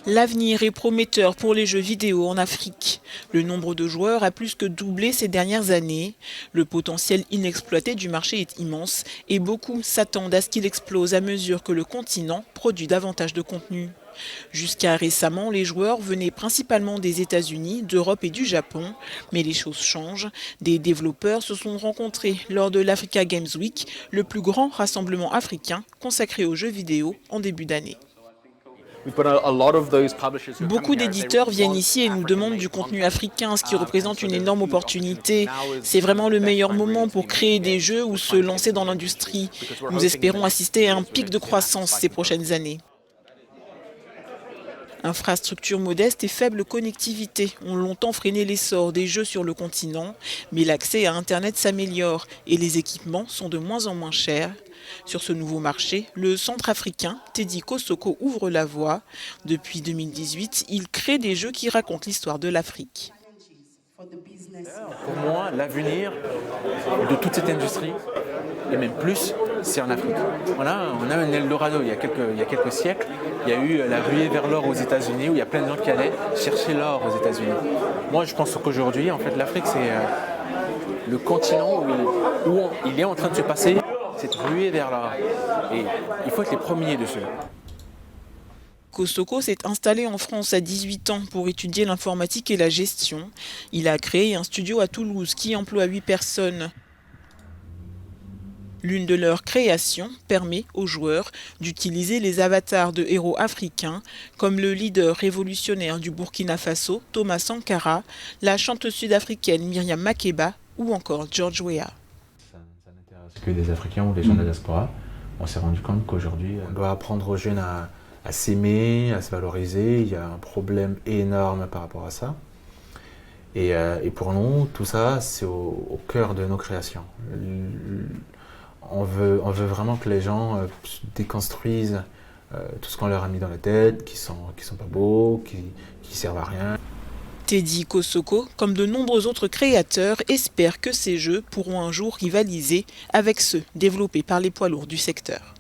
L'avenir est prometteur pour les jeux vidéo en Afrique. Le nombre de joueurs a plus que doublé ces dernières années. Le potentiel inexploité du marché est immense et beaucoup s'attendent à ce qu'il explose à mesure que le continent produit davantage de contenu. Jusqu'à récemment, les joueurs venaient principalement des États-Unis, d'Europe et du Japon. Mais les choses changent. Des développeurs se sont rencontrés lors de l'Africa Games Week, le plus grand rassemblement africain consacré aux jeux vidéo en début d'année. Beaucoup d'éditeurs viennent ici et nous demandent du contenu africain, ce qui représente une énorme opportunité. C'est vraiment le meilleur moment pour créer des jeux ou se lancer dans l'industrie. Nous espérons assister à un pic de croissance ces prochaines années. Infrastructures modestes et faible connectivité ont longtemps freiné l'essor des jeux sur le continent, mais l'accès à Internet s'améliore et les équipements sont de moins en moins chers. Sur ce nouveau marché, le centrafricain Teddy Kosoko ouvre la voie. Depuis 2018, il crée des jeux qui racontent l'histoire de l'Afrique. Pour moi, l'avenir de toute cette industrie, et même plus, c'est en Afrique. Voilà, on a un Eldorado il y a quelques siècles. Il y a eu la ruée vers l'or aux États-Unis où il y a plein de gens qui allaient chercher l'or aux États-Unis. Moi, je pense qu'aujourd'hui, en fait, l'Afrique, c'est le continent où il est en train de se passer cette ruée vers l'or. Et il faut être les premiers dessus. Kosoko s'est installé en France à 18 ans pour étudier l'informatique et la gestion. Il a créé un studio à Toulouse qui emploie 8 personnes. L'une de leurs créations permet aux joueurs d'utiliser les avatars de héros africains comme le leader révolutionnaire du Burkina Faso, Thomas Sankara, la chanteuse sud-africaine Myriam Makeba ou encore George Weah. Ça n'intéresse que des Africains ou des gens de la diaspora. On s'est rendu compte qu'aujourd'hui, on doit apprendre aux jeunes à s'aimer, à se valoriser. Il y a un problème énorme par rapport à ça. Et pour nous, tout ça, c'est au cœur de nos créations. On veut vraiment que les gens déconstruisent tout ce qu'on leur a mis dans la tête, qui sont pas beaux, qui servent à rien. Teddy Kosoko, comme de nombreux autres créateurs, espère que ces jeux pourront un jour rivaliser avec ceux développés par les poids lourds du secteur.